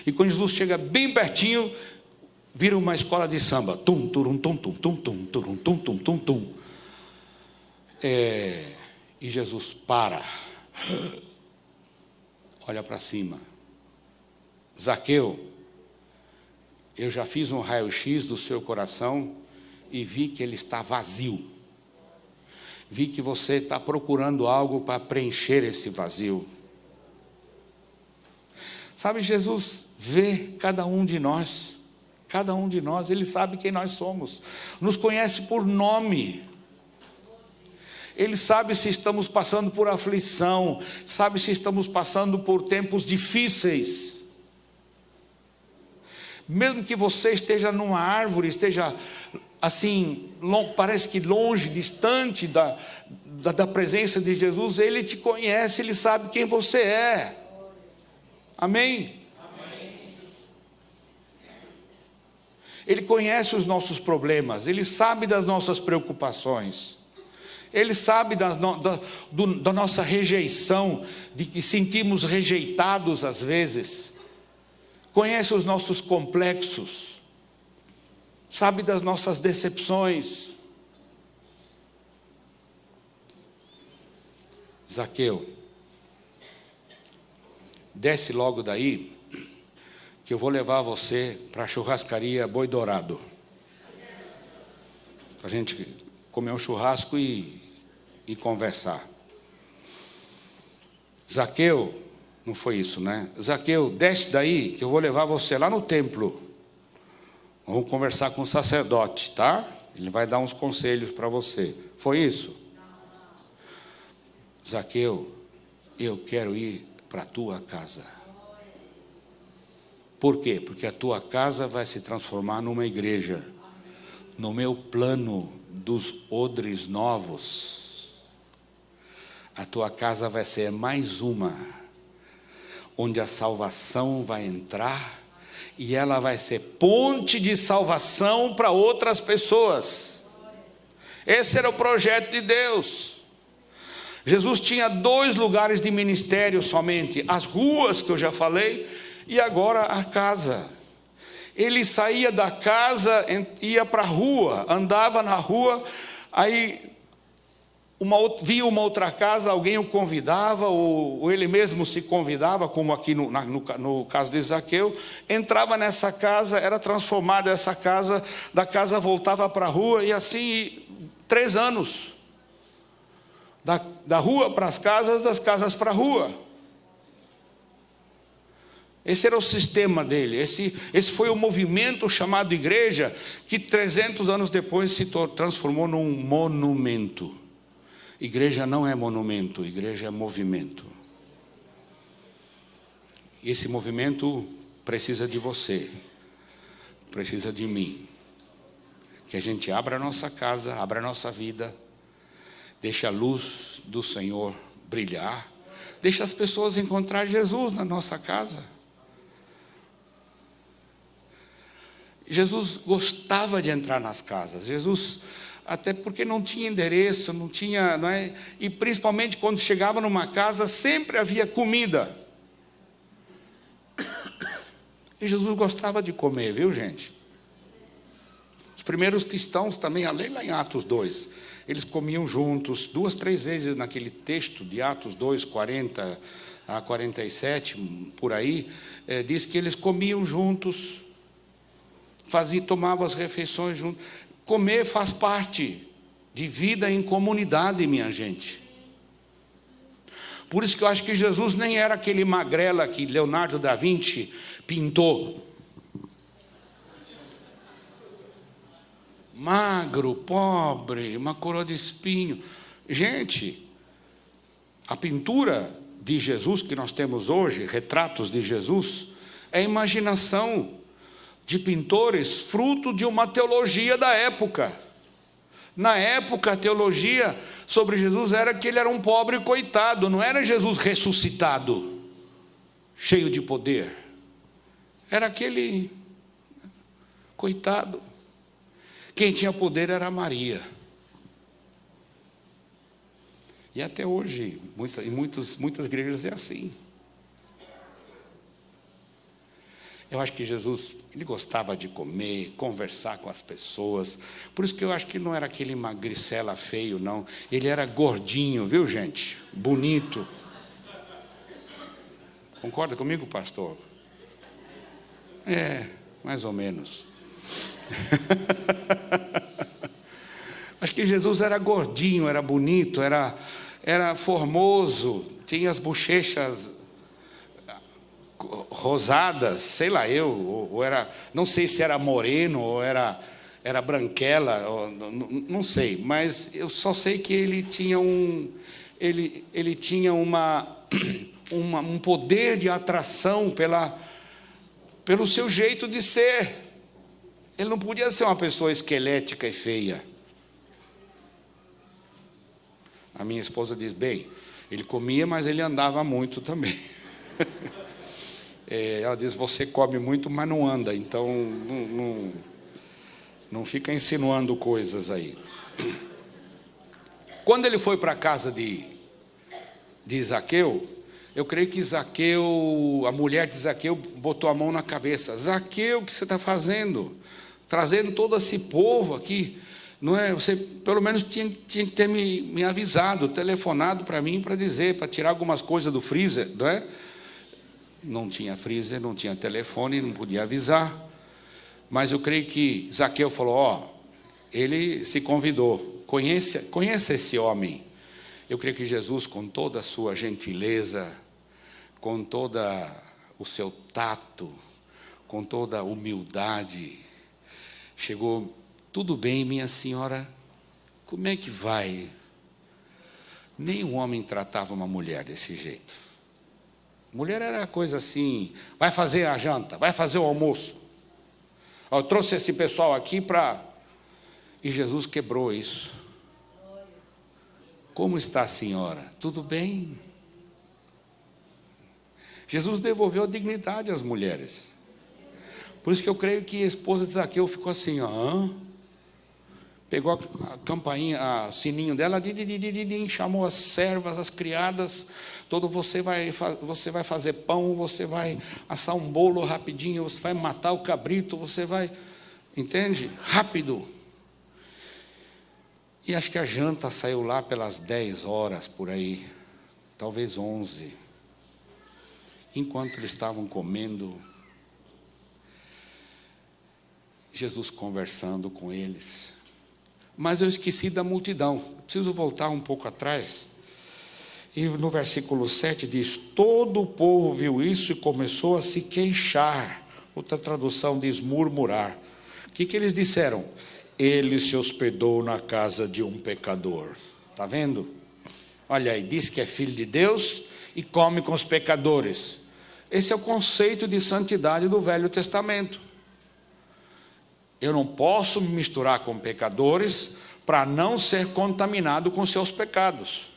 E quando Jesus chega bem pertinho, vira uma escola de samba, tum, turum, tum, tum, tum, tum, turum, tum, tum, tum, tum. E Jesus para, olha para cima. Zaqueu, eu já fiz um raio-x do seu coração e vi que ele está vazio. Vi que você está procurando algo para preencher esse vazio. Sabe, Jesus vê cada um de nós. Cada um de nós, Ele sabe quem nós somos, nos conhece por nome. Ele sabe se estamos passando por aflição, sabe se estamos passando por tempos difíceis. Mesmo que você esteja numa árvore, esteja assim, parece que longe, distante da presença de Jesus, Ele te conhece, Ele sabe quem você é. Amém? Ele conhece os nossos problemas, Ele sabe das nossas preocupações, Ele sabe da nossa rejeição, de que sentimos rejeitados às vezes, conhece os nossos complexos, sabe das nossas decepções. Zaqueu, desce logo daí, que eu vou levar você para a churrascaria Boi Dourado, para a gente comer um churrasco e conversar. Zaqueu, não foi isso, né? Zaqueu, desce daí, que eu vou levar você lá no templo. Vamos conversar com o sacerdote, tá? Ele vai dar uns conselhos para você. Foi isso? Zaqueu, eu quero ir para a tua casa. Por quê? Porque a tua casa vai se transformar numa igreja. No meu plano dos odres novos, a tua casa vai ser mais uma, onde a salvação vai entrar, e ela vai ser ponte de salvação para outras pessoas. Esse era o projeto de Deus. Jesus tinha 2 lugares de ministério somente: as ruas, que eu já falei, e agora a casa. Ele saía da casa, ia para a rua, andava na rua, aí via uma outra casa, alguém o convidava, ou ele mesmo se convidava, como aqui no caso de Zaqueu, entrava nessa casa, era transformada essa casa, da casa voltava para a rua, e assim 3 anos, da rua para as casas, das casas para a rua. Esse era o sistema dele, esse foi o movimento chamado igreja, que 300 anos depois se transformou num monumento. Igreja não é monumento, igreja é movimento. E esse movimento precisa de você, precisa de mim. Que a gente abra a nossa casa, abra a nossa vida, deixe a luz do Senhor brilhar. Deixa as pessoas encontrar Jesus na nossa casa. Jesus gostava de entrar nas casas. Jesus, até porque não tinha endereço, não tinha, não é? E principalmente quando chegava numa casa, sempre havia comida. E Jesus gostava de comer, viu, gente? Os primeiros cristãos também, além lá em Atos 2, eles comiam juntos, 2, 3 vezes naquele texto de Atos 2, 40 a 47, por aí, diz que eles comiam juntos, tomavam as refeições juntos. Comer faz parte de vida em comunidade, minha gente. Por isso que eu acho que Jesus nem era aquele magrela que Leonardo da Vinci pintou. Magro, pobre, uma coroa de espinho. Gente, a pintura de Jesus que nós temos hoje, retratos de Jesus, é imaginação de pintores, fruto de uma teologia da época. Na época, a teologia sobre Jesus era que ele era um pobre coitado, não era Jesus ressuscitado, cheio de poder. Era aquele coitado. Quem tinha poder era Maria. E até hoje, em muitas igrejas é assim. Eu acho que Jesus, ele gostava de comer, conversar com as pessoas. Por isso que eu acho que não era aquele magricela feio, não. Ele era gordinho, viu, gente? Bonito. Concorda comigo, pastor? Mais ou menos. Acho que Jesus era gordinho, era bonito, era formoso, tinha as bochechas rosadas, sei lá ou era, não sei se era moreno ou era branquela, não sei, mas eu só sei que ele tinha ele tinha um poder de atração pelo seu jeito de ser. Ele não podia ser uma pessoa esquelética e feia. A minha esposa diz, bem, ele comia, mas ele andava muito também. Ela diz, você come muito, mas não anda, então não fica insinuando coisas aí. Quando ele foi para a casa de Zaqueu, eu creio que Zaqueu, a mulher de Zaqueu botou a mão na cabeça. Zaqueu, o que você está fazendo? Trazendo todo esse povo aqui, não é? Você pelo menos tinha que ter me avisado, telefonado para mim para dizer, para tirar algumas coisas do freezer, não é? Não tinha freezer, não tinha telefone, não podia avisar. Mas eu creio que Zaqueu falou, ele se convidou, conheça esse homem. Eu creio que Jesus, com toda a sua gentileza, com todo o seu tato, com toda a humildade, chegou, tudo bem, minha senhora, como é que vai? Nem um homem tratava uma mulher desse jeito. Mulher era coisa assim, vai fazer a janta, vai fazer o almoço. Eu trouxe esse pessoal aqui para... E Jesus quebrou isso. Como está a senhora? Tudo bem? Jesus devolveu a dignidade às mulheres. Por isso que eu creio que a esposa de Zaqueu ficou assim, pegou a campainha, o sininho dela, chamou as servas, as criadas, você vai fazer pão, você vai assar um bolo rapidinho, você vai matar o cabrito, você vai, entende? Rápido. E acho que a janta saiu lá pelas 10 horas, por aí, talvez 11. Enquanto eles estavam comendo, Jesus conversando com eles. Mas eu esqueci da multidão. Preciso voltar um pouco atrás. E no versículo 7 diz, todo o povo viu isso e começou a se queixar. Outra tradução diz murmurar. O que eles disseram? Ele se hospedou na casa de um pecador. Está vendo? Olha aí, diz que é filho de Deus e come com os pecadores. Esse é o conceito de santidade do Velho Testamento. Eu não posso me misturar com pecadores para não ser contaminado com seus pecados.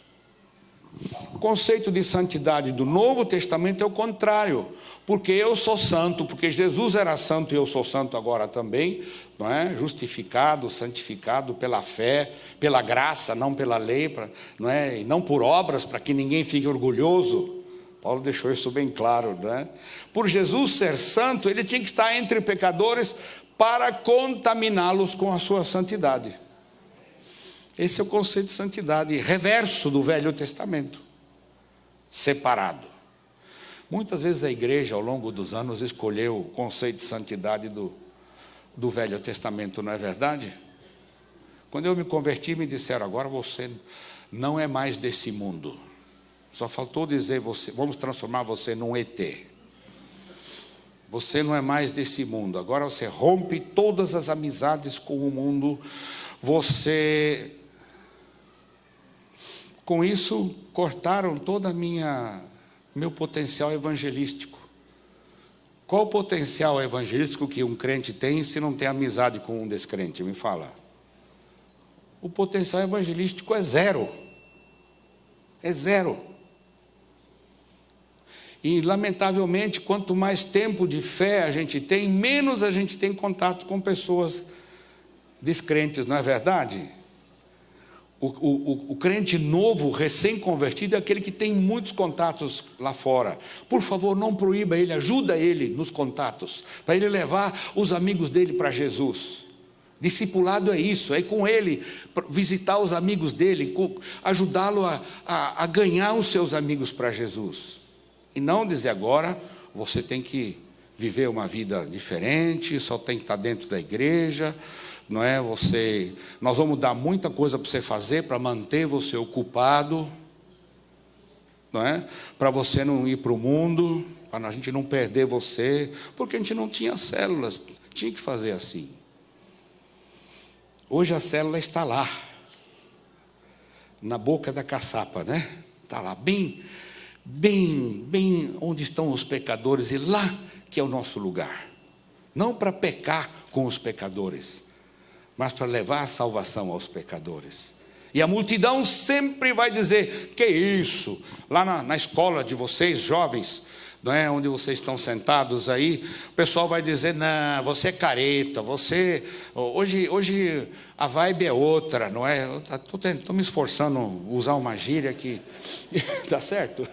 O conceito de santidade do Novo Testamento é o contrário, porque eu sou santo, porque Jesus era santo e eu sou santo agora também, não é? Justificado, santificado pela fé, pela graça, não pela lei, não é? E não por obras, para que ninguém fique orgulhoso. Paulo deixou isso bem claro, não é? Por Jesus ser santo, ele tinha que estar entre pecadores para contaminá-los com a sua santidade. Esse é o conceito de santidade, reverso do Velho Testamento, separado. Muitas vezes a igreja, ao longo dos anos, escolheu o conceito de santidade do Velho Testamento, não é verdade? Quando eu me converti, me disseram, agora você não é mais desse mundo. Só faltou dizer, vamos transformar você num ET. Você não é mais desse mundo, agora você rompe todas as amizades com o mundo, você... Com isso, cortaram todo meu potencial evangelístico. Qual o potencial evangelístico que um crente tem se não tem amizade com um descrente? Me fala. O potencial evangelístico é zero. É zero. E, lamentavelmente, quanto mais tempo de fé a gente tem, menos a gente tem contato com pessoas descrentes, não é verdade? O crente novo, recém-convertido, é aquele que tem muitos contatos lá fora. Por favor, não proíba ele, ajuda ele nos contatos, para ele levar os amigos dele para Jesus. Discipulado é isso, é com ele visitar os amigos dele, ajudá-lo a ganhar os seus amigos para Jesus. E não dizer agora, você tem que viver uma vida diferente, só tem que estar dentro da igreja... Não é? Nós vamos dar muita coisa para você fazer, para manter você ocupado, não é? Para você não ir para o mundo, para a gente não perder você, porque a gente não tinha células, tinha que fazer assim. Hoje a célula está lá, na boca da caçapa, né? Está lá, bem onde estão os pecadores, e lá que é o nosso lugar. Não para pecar com os pecadores, mas para levar a salvação aos pecadores. E a multidão sempre vai dizer, que isso? Lá na escola de vocês, jovens, não é? Onde vocês estão sentados aí, o pessoal vai dizer, não, você é careta, hoje a vibe é outra, não é? Estou me esforçando a usar uma gíria que dá certo?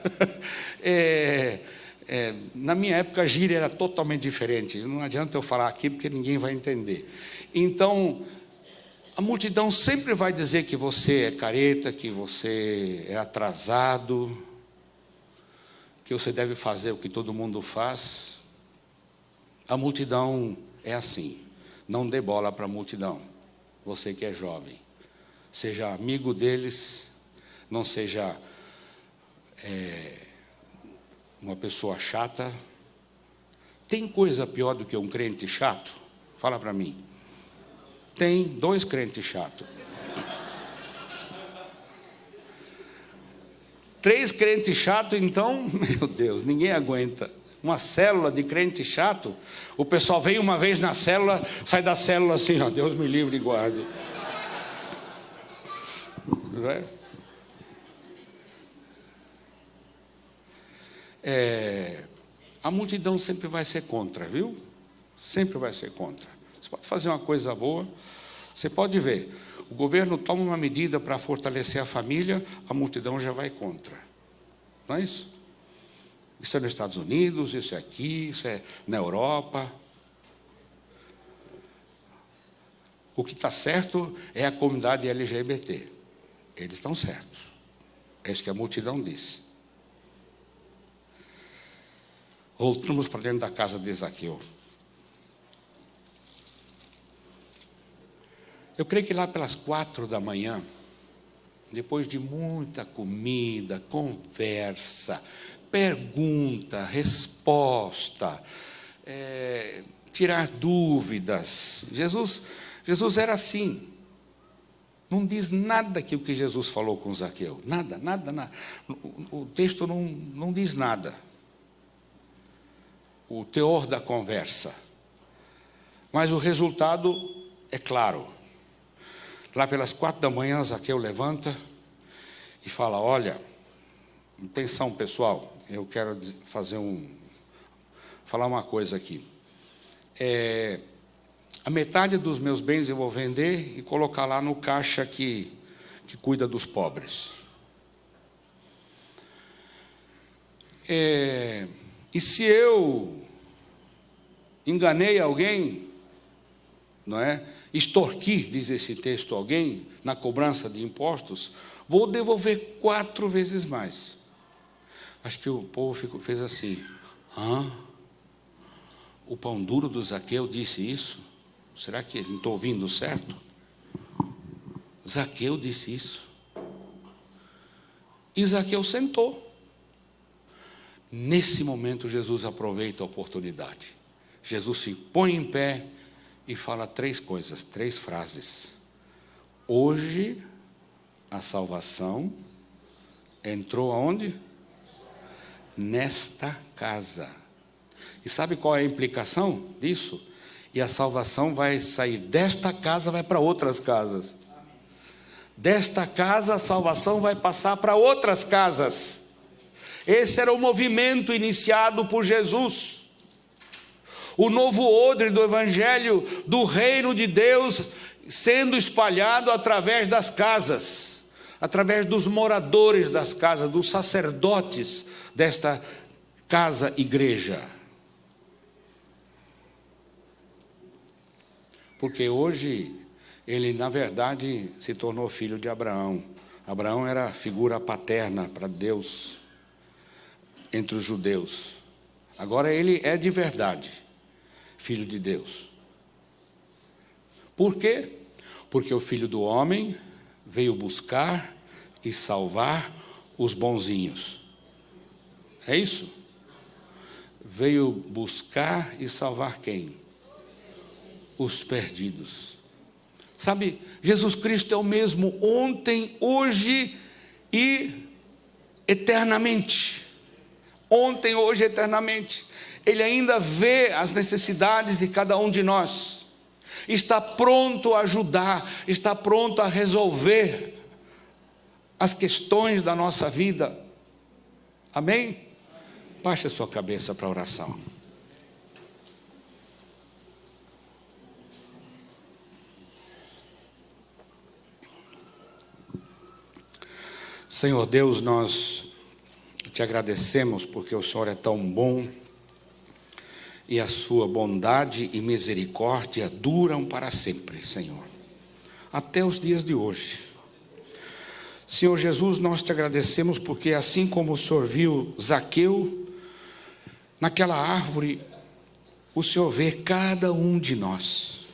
Na minha época a gíria era totalmente diferente, não adianta eu falar aqui porque ninguém vai entender. Então, a multidão sempre vai dizer que você é careta, que você é atrasado, que você deve fazer o que todo mundo faz. A multidão é assim, não dê bola para a multidão, você que é jovem. Seja amigo deles, não seja uma pessoa chata. Tem coisa pior do que um crente chato? Fala para mim. Tem 2 crentes chatos. 3 crentes chatos, então, meu Deus, ninguém aguenta. Uma célula de crente chato, o pessoal vem uma vez na célula, sai da célula assim, ó, Deus me livre e guarde. Não é? A multidão sempre vai ser contra, viu? Sempre vai ser contra. Você pode fazer uma coisa boa, você pode ver, o governo toma uma medida para fortalecer a família, a multidão já vai contra. Não é isso? Isso é nos Estados Unidos, isso é aqui, isso é na Europa. O que está certo é a comunidade LGBT. Eles estão certos. É isso que a multidão disse. Voltamos para dentro da casa de Zaqueu. Eu creio que lá pelas 4 da manhã, depois de muita comida, conversa, pergunta, resposta, tirar dúvidas, Jesus era assim. Não diz nada que o que Jesus falou com Zaqueu. Nada. O texto não diz nada. O teor da conversa. Mas o resultado é claro. Lá pelas 4 da manhã, Zaqueu levanta e fala, olha, pensão pessoal, eu quero falar uma coisa aqui. A metade dos meus bens eu vou vender e colocar lá no caixa que cuida dos pobres. E se eu enganei alguém, não é? Extorqui, diz esse texto, alguém na cobrança de impostos, vou devolver 4 vezes mais. Acho que o povo fez assim: o pão duro do Zaqueu disse isso? Será que não estou ouvindo certo? Zaqueu disse isso. E Zaqueu sentou. Nesse momento, Jesus aproveita a oportunidade. Jesus se põe em pé e fala 3 coisas, 3 frases. Hoje, a salvação entrou aonde? Nesta casa. E sabe qual é a implicação disso? E a salvação vai sair desta casa, vai para outras casas. Desta casa, a salvação vai passar para outras casas. Esse era o movimento iniciado por Jesus. O novo odre do Evangelho do Reino de Deus sendo espalhado através das casas, através dos moradores das casas, dos sacerdotes desta casa-igreja. Porque hoje ele, na verdade, se tornou filho de Abraão. Abraão era a figura paterna para Deus entre os judeus. Agora ele é de verdade filho de Deus. Por quê? Porque o Filho do Homem veio buscar e salvar os bonzinhos. É isso? Veio buscar e salvar quem? Os perdidos. Sabe, Jesus Cristo é o mesmo ontem, hoje e eternamente. Ontem, hoje e eternamente. Ele ainda vê as necessidades de cada um de nós. Está pronto a ajudar, está pronto a resolver as questões da nossa vida. Amém? Baixe a sua cabeça para a oração. Senhor Deus, nós te agradecemos porque o Senhor é tão bom e a sua bondade e misericórdia duram para sempre, Senhor, até os dias de hoje. Senhor Jesus, nós te agradecemos porque assim como o Senhor viu Zaqueu naquela árvore, o Senhor vê cada um de nós.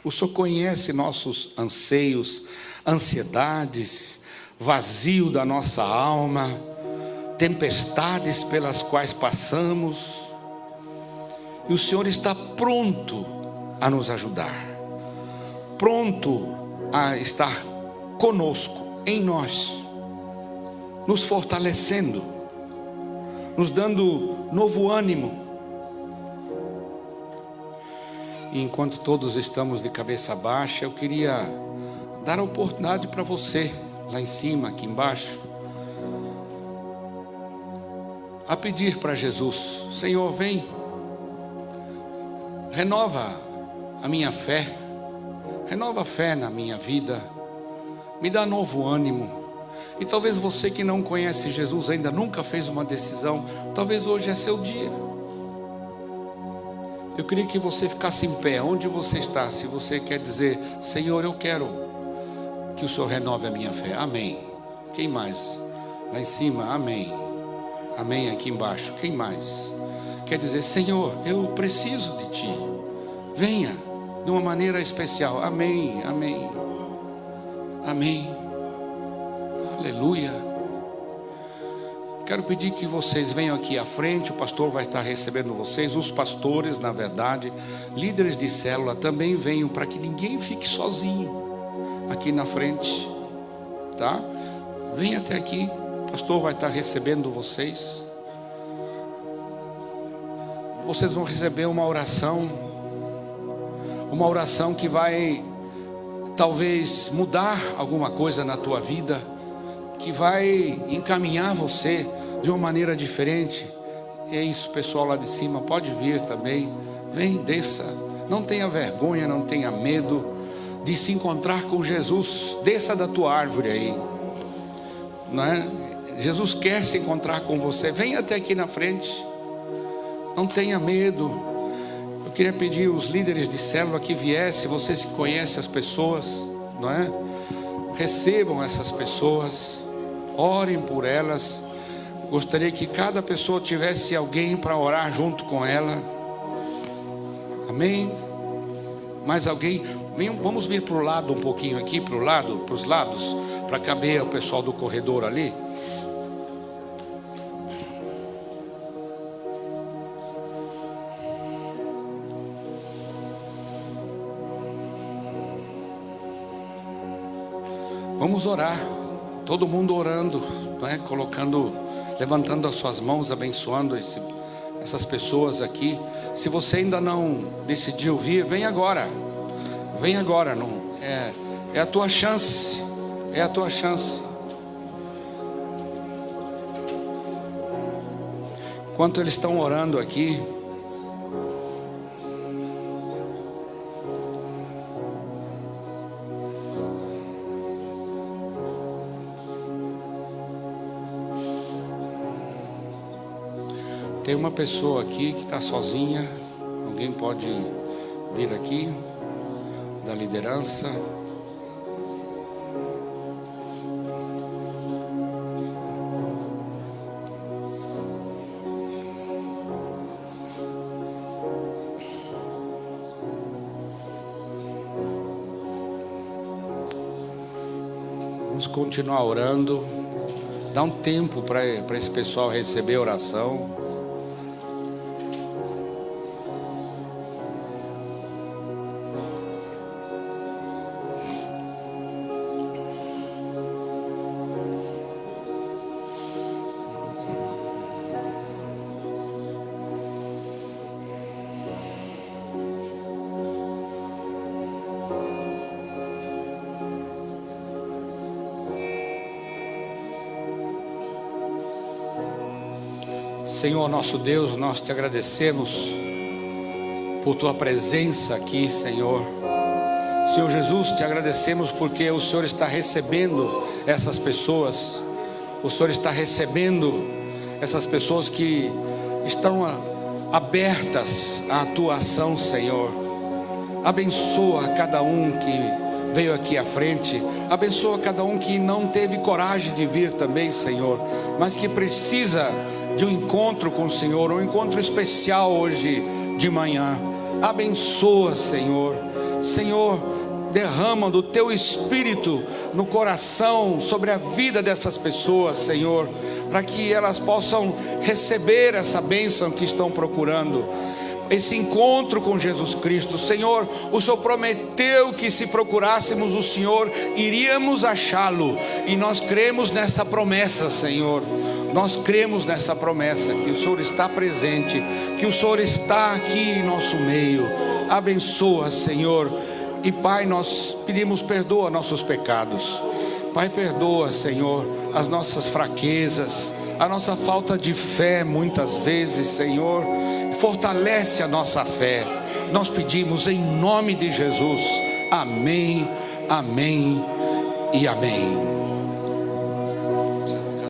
O Senhor conhece nossos anseios, ansiedades, vazio da nossa alma, tempestades pelas quais passamos, e o Senhor está pronto a nos ajudar, pronto a estar conosco, em nós, nos fortalecendo, nos dando novo ânimo. E enquanto todos estamos de cabeça baixa, eu queria dar a oportunidade para você, lá em cima, aqui embaixo, a pedir para Jesus: Senhor, vem, renova a minha fé, renova a fé na minha vida, me dá novo ânimo. E talvez você que não conhece Jesus, ainda nunca fez uma decisão, talvez hoje é seu dia. Eu queria que você ficasse em pé, onde você está, se você quer dizer: Senhor, eu quero que o Senhor renove a minha fé. Amém. Quem mais? Lá em cima, amém. Amém, aqui embaixo. Quem mais? Quer dizer: Senhor, eu preciso de Ti. Venha de uma maneira especial. Amém, amém. Amém. Aleluia. Quero pedir que vocês venham aqui à frente. O pastor vai estar recebendo vocês. Os pastores, na verdade, líderes de célula, também venham, para que ninguém fique sozinho aqui na frente, tá? Venha até aqui. O pastor vai estar recebendo vocês. Vocês vão receber uma oração que vai talvez mudar alguma coisa na tua vida, que vai encaminhar você de uma maneira diferente. É isso, pessoal lá de cima, pode vir também. Vem, desça. Não tenha vergonha, não tenha medo de se encontrar com Jesus. Desça da tua árvore aí, não é? Jesus quer se encontrar com você. Venha até aqui na frente. Não tenha medo. Eu queria pedir os líderes de célula que viessem. Vocês que conhecem as pessoas, não é? Recebam essas pessoas, orem por elas. Gostaria que cada pessoa tivesse alguém para orar junto com ela. Amém? Mais alguém? Vamos vir para o lado um pouquinho aqui, para os lados, para caber o pessoal do corredor ali. Vamos orar, todo mundo orando, não é? Levantando as suas mãos, abençoando essas pessoas aqui. Se você ainda não decidiu vir, vem agora, não é a tua chance, é a tua chance. Enquanto eles estão orando aqui, tem uma pessoa aqui que está sozinha. Alguém pode vir aqui da liderança? Vamos continuar orando. Dá um tempo para esse pessoal receber oração. Senhor nosso Deus, nós te agradecemos por tua presença aqui, Senhor. Senhor Jesus, te agradecemos porque o Senhor está recebendo essas pessoas. O Senhor está recebendo essas pessoas que estão abertas à tua ação, Senhor. Abençoa cada um que veio aqui à frente. Abençoa cada um que não teve coragem de vir também, Senhor, mas que precisa de um encontro com o Senhor, um encontro especial hoje de manhã. Abençoa, Senhor. Senhor, derrama do teu Espírito no coração, sobre a vida dessas pessoas, Senhor, para que elas possam receber essa bênção que estão procurando, esse encontro com Jesus Cristo. Senhor, o Senhor prometeu que se procurássemos o Senhor, iríamos achá-lo, e nós cremos nessa promessa, Senhor. Nós cremos nessa promessa, que o Senhor está presente, que o Senhor está aqui em nosso meio. Abençoa, Senhor. E Pai, nós pedimos, perdoa nossos pecados. Pai, perdoa, Senhor, as nossas fraquezas, a nossa falta de fé muitas vezes, Senhor. Fortalece a nossa fé. Nós pedimos em nome de Jesus. Amém, amém e amém.